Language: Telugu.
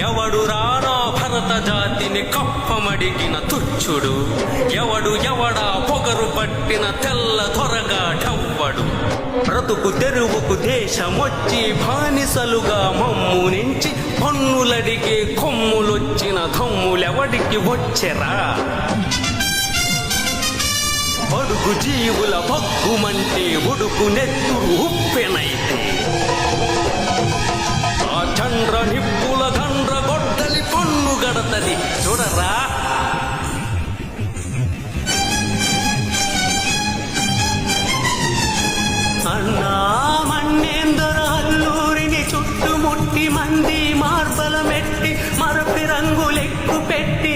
ఎవడు రానా భరత జాతిని కప్పమడిగిన తుచ్చుడు, ఎవడా పొగరు పట్టిన తెల్ల త్వరగా డవ్వడు. బ్రతుకు తెరువుకు దేశమొచ్చి బానిసలుగా మమ్ము నుంచి పన్నులడిగే కొమ్ములొచ్చిన దమ్ములెవడికి వచ్చెరా? బడుగు జీవుల భగ్గుమంటే ఉడుకు నెత్తురు ఉప్పెనైతే, ఆ చండ్ర నిప్పుల దండ్ర గొడ్డలి పన్ను గడతది చూడరా. అన్నా మన్నేందర అల్లూరిని చుట్టుముట్టి మంది మార్బల మెట్టి మరపి రంగులెక్కు పెట్టి